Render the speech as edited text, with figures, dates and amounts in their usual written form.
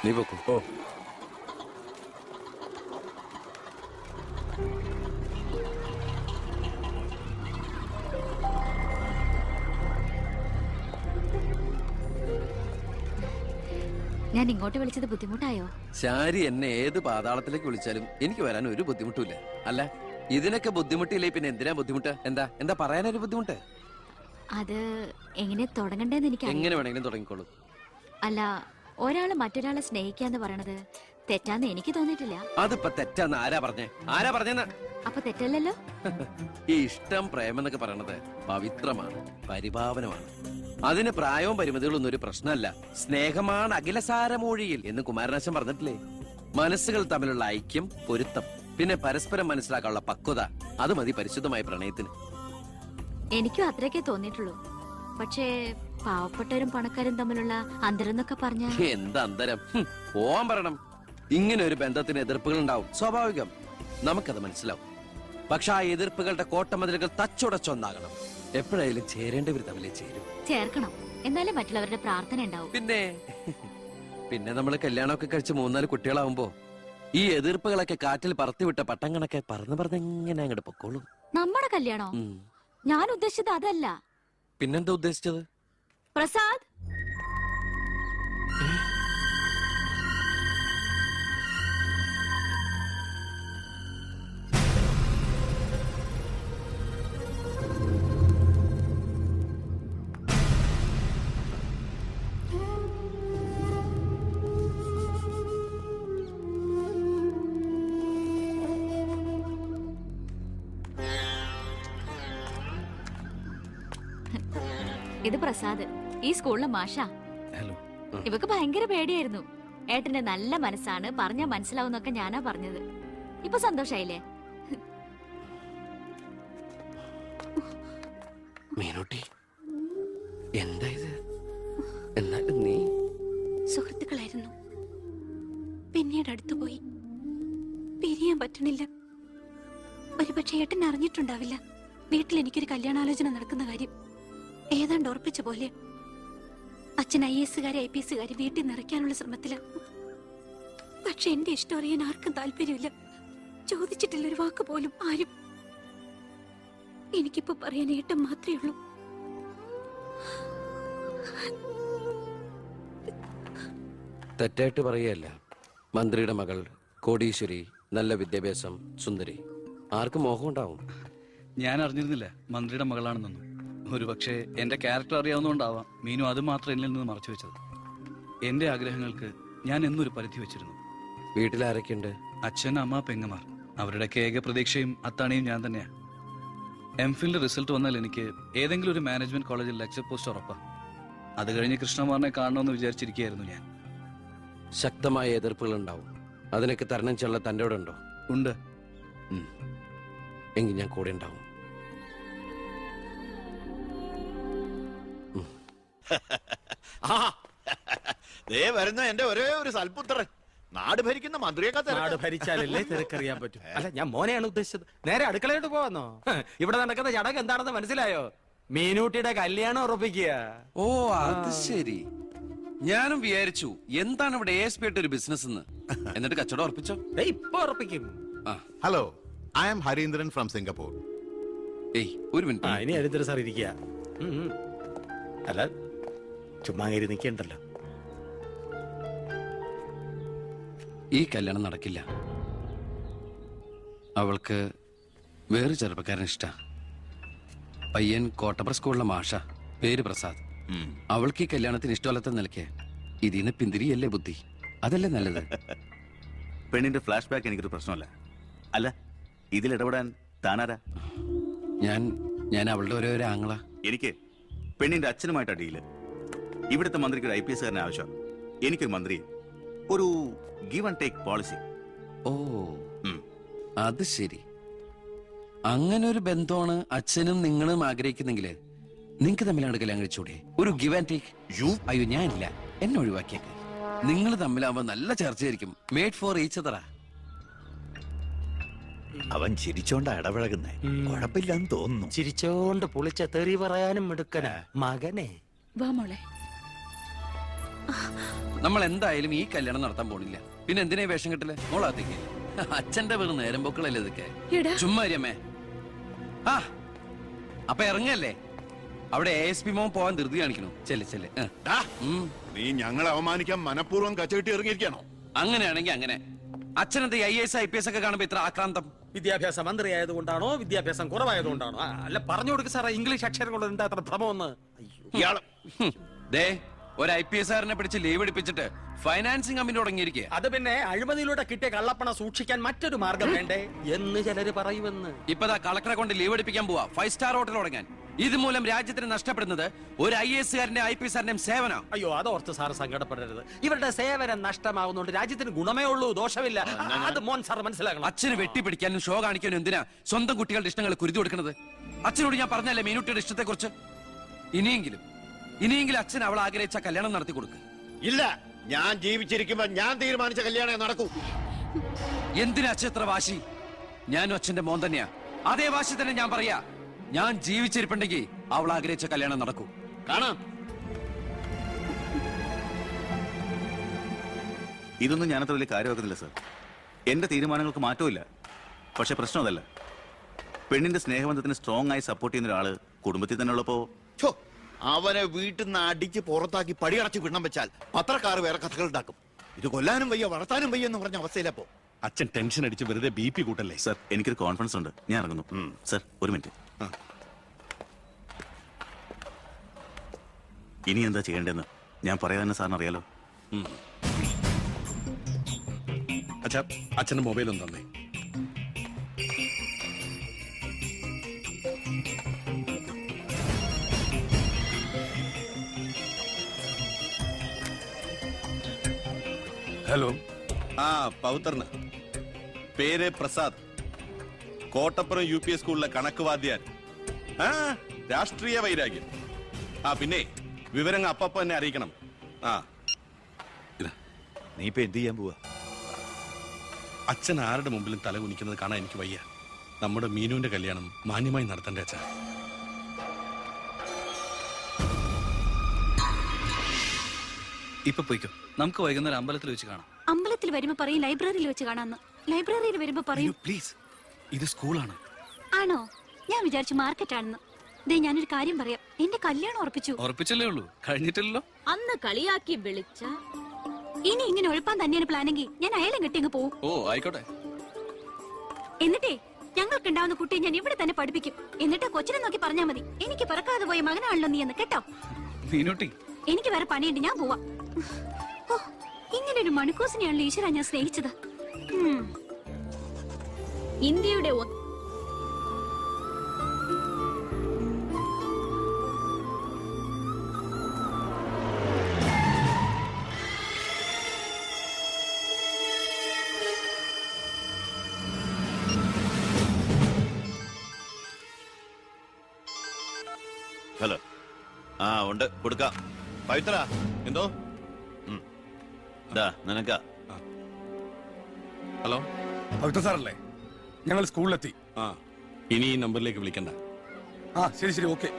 നീ പോക്കോ. ഓ, ഞാൻ ഇങ്ങോട്ട് വിളിച്ചത് ബുദ്ധിമുട്ടായോ? ശാരി എന്നെ ഏത് പാതാളത്തിലേക്ക് വിളിച്ചാലും എനിക്ക് വരാൻ ഒരു ബുദ്ധിമുട്ടില്ല. അല്ല, ഇതിനൊക്കെ ബുദ്ധിമുട്ടില്ലേ പിന്നെ എന്തിനാ ബുദ്ധിമുട്ട്? എന്താ പറയാനൊരു ബുദ്ധിമുട്ട്? അത് എങ്ങനെ തുടങ്ങണ്ടേന്ന് എനിക്ക് എങ്ങനെ വേണമെങ്കിലും തുടങ്ങിക്കോളൂ. അല്ല, ഒരാള് മറ്റൊരാളെ സ്നേഹിക്കാന്ന് പറയണത് തെറ്റാന്ന് എനിക്ക് തോന്നിയിട്ടില്ല. അതിപ്പോ തെറ്റാന്ന് ആരാ പറഞ്ഞെന്ന്? അപ്പൊ തെറ്റല്ലല്ലോ. ഈ ഇഷ്ടം പ്രേമം എന്നൊക്കെ പറയണത് പവിത്രമാണ്, പരിപാവനമാണ്. അതിന് പ്രായവും പരിമിതികളൊന്നും ഒരു പ്രശ്നമല്ല. സ്നേഹമാണ് അഖിലസാരമൂഴിയിൽ എന്ന് കുമാരനാശൻ പറഞ്ഞിട്ടില്ലേ? മനസ്സുകൾ തമ്മിലുള്ള ഐക്യം, പൊരുത്തം, പിന്നെ പരസ്പരം മനസ്സിലാക്കാനുള്ള പക്വത, അത് മതി പരിശുദ്ധമായ പ്രണയത്തിന്. എനിക്കും അത്രയൊക്കെ തോന്നിയിട്ടുള്ളൂ. പക്ഷേ പാവപ്പെട്ടവരും പണക്കാരും തമ്മിലുള്ള അന്തരം എന്നൊക്കെ പറഞ്ഞ എന്താ അന്തരം? പോവാൻ പറയണം. ഇങ്ങനെ ഒരു ബന്ധത്തിന് എതിർപ്പുകൾ ഉണ്ടാവും, സ്വാഭാവികം. നമുക്കത് മനസ്സിലാവും. പക്ഷെ ആ എതിർപ്പുകളുടെ കോട്ടമതിലുകൾ തച്ചുടച്ചൊന്നാകണം. എപ്പോഴായാലും ചേരേണ്ടവർ തമ്മിലേ ചേരും. ചേർക്കണം, എന്നാലേ മറ്റുള്ളവരുടെ പ്രാർത്ഥന ഉണ്ടാവും. പിന്നെ നമ്മള് കല്യാണമൊക്കെ കഴിച്ച് 3-4 കുട്ടികളാവുമ്പോ ഈ എതിർപ്പുകളൊക്കെ കാറ്റിൽ പറത്തിവിട്ട പട്ടം കണക്കെ പറന്ന് എങ്ങനെ അങ്ങോട്ട് പൊക്കോളും. നമ്മുടെ കല്യാണോ? ഞാൻ ഉദ്ദേശിച്ചത് അതല്ല. പിന്നെന്താ ഉദ്ദേശിച്ചത്? പ്രസാദ്, ഇത് പ്രസാദ്, ഈ സ്കൂളിലെ മാഷാ. ഹലോ. ഇവക്ക് ഭയങ്കര പേടിയായിരുന്നു. ഏട്ടന്റെ നല്ല മനസ്സാണ്, പറഞ്ഞാ മനസ്സിലാവുന്നൊക്കെ ഞാനാ പറഞ്ഞത്. ഇപ്പൊ സന്തോഷായില്ലേ? മീനൂട്ടി, എന്താ ഇത്? എന്നാലും നീ സുഹൃത്തുക്കളായിരുന്നു, പിന്നീട് അടുത്തുപോയി. പിരിയാൻ പറ്റണില്ല. ഒരുപക്ഷെ ഏട്ടൻ അറിഞ്ഞിട്ടുണ്ടാവില്ല വീട്ടിൽ എനിക്കൊരു കല്യാണാലോചന നടക്കുന്ന കാര്യം. ഏതാണ്ട് ഉറപ്പിച്ച പോലെ അച്ഛൻ IAS IPS വീട്ടിൽ നിറയ്ക്കാനുള്ള ശ്രമത്തില്. പക്ഷെ എന്റെ ഇഷ്ടം അറിയാൻ ആർക്കും താല്പര്യമില്ല. ചോദിച്ചിട്ടില്ല ഒരു വാക്ക് പോലും ആരും. എനിക്കിപ്പോ പറയാൻ ഏട്ടൻ മാത്രമേ ഉള്ളൂ. തെറ്റായിട്ട് പറയല്ല. മന്ത്രിയുടെ മകൾ, കോടീശ്വരി, നല്ല വിദ്യാഭ്യാസം, സുന്ദരി, ആർക്കും മോഹം ഉണ്ടാവും. ഞാൻ അറിഞ്ഞിരുന്നില്ല മന്ത്രിയുടെ മകളാണെന്നൊന്നും. ഒരുപക്ഷെ എന്റെ ക്യാരക്ടർ അറിയാവുന്നതുകൊണ്ടാവാം മീനു അത് മാത്രം എന്നിൽ നിന്ന് മറച്ചു വെച്ചത്. എന്റെ ആഗ്രഹങ്ങൾക്ക് ഞാൻ എന്നൊരു പരിധി വെച്ചിരുന്നു. വീട്ടിലാരൊക്കെയുണ്ട്? അച്ഛൻ, അമ്മ, പെങ്ങമാർ. അവരുടെയൊക്കെ ഏക പ്രതീക്ഷയും അത്താണിയും ഞാൻ തന്നെയാ. MPhilന്റെ റിസൾട്ട് വന്നാൽ എനിക്ക് ഏതെങ്കിലും ഒരു മാനേജ്മെന്റ് കോളേജിൽ ലെക്ചർ പോസ്റ്റ് ഉറപ്പാ. അത് കഴിഞ്ഞ് കൃഷ്ണകുമാറിനെ കാണണമെന്ന് വിചാരിച്ചിരിക്കുകയായിരുന്നു ഞാൻ. ശക്തമായ എതിർപ്പുകൾ ഉണ്ടാവും. അതിനൊക്കെ തരണം ചെയ്യാനുള്ള തന്റെ കൂടെ ഉണ്ടോ? ഉണ്ട്. എങ്കിൽ ഞാൻ കൂടെ ഉണ്ടാവും. വരുന്ന എന്റെ ഒരേ ഒരു സൽപുത്രൻ. നാട് ഭരിക്കുന്ന മന്ത്രിയൊക്കെ നാട് ഭരിച്ചാലല്ലേ തിരക്കറിയാൻ പറ്റും. അല്ല, ഞാൻ മോനെയാണ് ഉദ്ദേശിച്ചത്. നേരെ അടുക്കളയോട്ട് പോവാന്നോ? ഇവിടെ നടക്കുന്ന ചടങ്ങ് എന്താണെന്ന് മനസ്സിലായോ? മീനൂട്ടിയുടെ കല്യാണം ഉറപ്പിക്കുക. ഓ, അത് ശരി. ഞാനും വിചാരിച്ചു എന്താണ് ഇവിടെ ASP ആയിട്ട് ഒരു ബിസിനസ് എന്ന്. എന്നിട്ട് കച്ചവടം ഉറപ്പിച്ചോ? ഇപ്പൊ ഉറപ്പിക്കും. Hello, I am Harindran from Singapore. ഏയ്, ഒരു മിനിറ്റ്. ഇനി ഹരീന്ദ്രൻ സാർ ഇരിക്കുക. അല്ല, ചുമ്മാ കയറി നിൽക്കണ്ടല്ലോ. ഈ കല്യാണം നടക്കില്ല. അവൾക്ക് വേറെ ചെറുപ്പക്കാരൻ ഇഷ്ടാ. പയ്യൻ കോട്ടപ്പുറ സ്കൂളിലെ മാഷ, പേര് പ്രസാദ്. അവൾക്ക് ഈ കല്യാണത്തിന് ഇഷ്ടമല്ലാത്ത നിലയ്ക്ക് ഇതിന്ന് പിന്തിരിയല്ലേ ബുദ്ധി. അതല്ലേ നല്ലത്. പെണ്ണിന്റെ ഫ്ലാഷ് ബാക്ക് എനിക്കൊരു പ്രശ്നമല്ല. അല്ല, ഇതിൽ ഇടപെടാൻ താനാരാ? ഞാൻ അവളുടെ ഓരോ ആങ്ങള. എനിക്ക് പെണ്ണിന്റെ അച്ഛനുമായിട്ട് അടിയില്ല. ഇവിടുത്തെ മന്ത്രിക്ക് ഒരു IPS ആവശ്യം. എനിക്കൊരു മന്ത്രി, ഒരു ഗീവ് ആൻഡ് ടേക്ക് പോളിസി. ഓ, അത് ശരി. അങ്ങനെ ഒരു ബന്ധമാണ് അച്ഛനും നിങ്ങളും ആഗ്രഹിക്കുന്നെങ്കിൽ നിങ്ങൾക്ക് തമ്മിലാണ് കല്യാണം കഴിച്ചൂടെ? ഒരു ഗിവ് ആൻഡ് ടേക്ക്. അയ്യോ, ഞാനില്ല, എന്നെ ഒഴിവാക്കിയേക്ക്. നിങ്ങൾ തമ്മിലാവുമ്പോ നല്ല ചർച്ചയായിരിക്കും. മേഡ് ഫോർ ഈച്ച് അതറാ. അവൻ ചിരിച്ചോണ്ടാ ഇടപഴകുന്നേ. കുഴപ്പമില്ലെന്ന് തോന്നുന്നു. ചിരിച്ചോണ്ട് പൊളിച്ച തെറി പറയാനും എടുക്കന മകനെ. വാ മോളെ. നമ്മൾ എന്തായാലും ഈ കല്യാണം നടത്താൻ പോണില്ല. പിന്നെ എന്തിനാ ഈ വേഷം കെട്ടില്ലേ? മോളാത്തേക്ക് അച്ഛന്റെ വെറും നേരം പൊക്കളല്ലേ ഇതൊക്കെ. എടാ ചുമ്മാ അമ്മേ. ആ അപ്പൊ ഇറങ്ങല്ലേ? അവിടെ ASP മോൻ പോവാൻ ധൃതി കാണിക്കണു. ചെല്ല്. ഡാ, നീ ഞങ്ങളെ അവമാനിക്കാൻ മനഃപൂർവ്വം കച്ചകെട്ടി ഇറങ്ങിയിരിക്കണോ? അങ്ങനെയാണെങ്കിൽ അങ്ങനെ. അച്ഛനെന്താ IAS IPS ഒക്കെ കാണുമ്പോ ഇത്ര ആക്രാന്തം? വിദ്യാഭ്യാസ മന്ത്രി ആയതുകൊണ്ടാണോ വിദ്യാഭ്യാസം കുറവായതുകൊണ്ടാണോ? അല്ല പറഞ്ഞു കൊടുക്ക സാറേ, ഇംഗ്ലീഷ് അക്ഷരങ്ങൾ എന്താ അത്ര ഭ്രമമെന്ന്? ഇയാള് ദേ ഒരു IPS കാരനെ പിടിച്ച് ലീവ് എടുപ്പിച്ചിട്ട് ഫൈനാൻസിങ് കമ്പനി തുടങ്ങിയിരിക്കുക. അത് പിന്നെ അഴിമതിയിലൂടെ കിട്ടിയ കള്ളപ്പണം സൂക്ഷിക്കാൻ മറ്റൊരു മാർഗം വേണ്ടേ എന്ന് ചിലര് പറയുമെന്ന്. ഇപ്പതാ കളക്ടറെ കൊണ്ട് ലീവ് എടുപ്പിക്കാൻ പോവാ 5 സ്റ്റാർ ഹോട്ടൽ തുടങ്ങാൻ. ഇതുമൂലം രാജ്യത്തിന് നഷ്ടപ്പെടുന്നത് ഒരു IAS കാരന്റെ IPS കാരന്റെയും സേവനം. അയ്യോ, അതോർത്ത് സാറ് സങ്കടപ്പെടരുത്. ഇവരുടെ സേവനം നഷ്ടമാകുന്നോണ്ട് രാജ്യത്തിന് ഗുണമേ ഉള്ളൂ, ദോഷമില്ല. അത് മോൻ സാർ മനസ്സിലാക്കണം. അച്ഛന് വെട്ടിപ്പിടിക്കാനും ഷോ കാണിക്കാനും എന്തിനാ സ്വന്തം കുട്ടികളുടെ ഇഷ്ടങ്ങൾ കുരുതി കൊടുക്കുന്നത്? അച്ഛനോട് ഞാൻ പറഞ്ഞല്ലേ മീനുട്ടിയുടെ ഇഷ്ടത്തെ കുറിച്ച്. ഇനിയെങ്കിലും അച്ഛൻ അവൾ ആഗ്രഹിച്ച കല്യാണം നടത്തി കൊടുക്ക്. ഇല്ല, ഞാൻ ജീവിച്ചിരിക്കുമ്പോ ഞാൻ തീരുമാനിച്ച കല്യാണം നടക്കൂ. എന്തിനാ അച്ഛൻ ഇത്ര വാശി? ഞാനും അച്ഛന്റെ മോൻ തന്നെയാ. അതേ വാശി തന്നെ ഞാൻ പറയാ. ഞാൻ ജീവിച്ചിരിപ്പുണ്ടെങ്കിൽ അവൾ ആഗ്രഹിച്ച കല്യാണം നടക്കൂ. കാണാം. ഇതൊന്നും ഞാനത്ര വലിയ കാര്യമാക്കുന്നില്ല സർ. എന്റെ തീരുമാനങ്ങൾക്ക് മാറ്റമില്ല. പക്ഷെ പ്രശ്നം അതല്ല. പെണ്ണിന്റെ സ്നേഹബന്ധത്തിന് സ്ട്രോങ് ആയി സപ്പോർട്ട് ചെയ്യുന്ന ഒരാള് കുടുംബത്തിൽ തന്നെ ഉള്ളപ്പോ ഛോ, അവനെ വീട്ടിൽ നിന്ന് അടിച്ച് പുറത്താക്കി പടിയടച്ച് വിണ്ണം വെച്ചാൽ പത്രക്കാർ വേറെ കഥകൾ ഉണ്ടാക്കും. ഇത് കൊല്ലാനും വയ്യ വളർത്താനും വയ്യ എന്ന് പറഞ്ഞ അവസ്ഥയിലപ്പോ അച്ഛൻ ടെൻഷൻ അടിച്ച് വെറുതെ BP കൂട്ടല്ലേ. സർ, എനിക്കൊരു കോൺഫിഡൻസ് ഉണ്ട്. ഞാൻ ഇറങ്ങുന്നു. സർ, ഒരു മിനിറ്റ്. ഇനി എന്താ ചെയ്യേണ്ടതെന്ന് ഞാൻ പറയാൻ സാറിന് അറിയാലോ. അച്ഛാ, അച്ഛന്റെ മൊബൈൽ ഒന്ന് തന്നെ. ഹലോ. ആ പൗത്രന് പേര് പ്രസാദ്. കോട്ടപ്പുറം UPS സ്കൂളിലെ കണക്ക് വാദ്യാൻ. ആ രാഷ്ട്രീയ വൈരാഗ്യം. ആ പിന്നെ വിവരങ്ങൾ അപ്പപ്പ എന്നെ അറിയിക്കണം. ആ നീ ഇപ്പൊ എന്ത് ചെയ്യാൻ പോവാ? അച്ഛൻ ആരുടെ മുമ്പിലും തല കുനിക്കുന്നത് കാണാൻ എനിക്ക് വയ്യ. നമ്മുടെ മീനുവിന്റെ കല്യാണം മാന്യമായി നടത്തണ്ടേ അച്ഛാ? ഇപ്പൊ പോയിക്കോ. നമുക്ക് വൈകുന്നേരം അമ്പലത്തിൽ വെച്ച് കാണാം. അമ്പലത്തിൽ വരുമ്പോ പറയും ലൈബ്രറിയിൽ വെച്ച് കാണാന്ന്. ലൈബ്രറിയിൽ വരുമ്പോ പറയും പ്ലീസ്, ഇത് സ്കൂളാണ്. ആണോ? ഞാൻ വിചാരിച്ചു മാർക്കറ്റാണെന്ന്. ദേ, ഞാനൊരു കാര്യം പറയാം. എന്റെ കല്യാണം ഉറപ്പിച്ചു. ഉറപ്പിച്ചല്ലേ ഉള്ളൂ, കഴിഞ്ഞിട്ടില്ലല്ലോ. അന്ന് കളിയാക്കി വിളിച്ച ഇനി ഇങ്ങനെ ഒഴിപ്പാൻ തന്നെയാണ് പ്ലാനെങ്കിൽ ഞാൻ അയാളെ കെട്ടി അങ്ങ് പോവും. ഓ ആയിക്കോട്ടെ. എന്നിട്ടേ ഞങ്ങൾക്ക് ഉണ്ടാവുന്ന കുട്ടിയെ ഞാൻ ഇവിടെ തന്നെ പഠിപ്പിക്കും. എന്നിട്ട് കൊച്ചിനെ നോക്കി പറഞ്ഞാ മതി, എനിക്ക് പിറക്കാതെ പോയ മകനാണല്ലോ നീ എന്ന്. കേട്ടോ? മീനുട്ടി, എനിക്ക് വേറെ പണിയുണ്ട്, ഞാൻ പോവാ. ഓ, ഇങ്ങനെ ഒരു മണിക്കൂസിനെയാണല്ലോ ഈശ്വര ഞാൻ സ്നേഹിച്ചത്. ഇന്ത്യയുടെ ഹലോ. ആ ഉണ്ട്, കൊടുക്കാം. പവിത്ര എന്തോ? നിനക്കാ. ഹലോ, പവിത്ര സാറല്ലേ? ഞങ്ങൾ സ്കൂളിലെത്തി. ആ ഇനി ഈ നമ്പറിലേക്ക് വിളിക്കണ്ട. ആ ശരി, ഓക്കെ.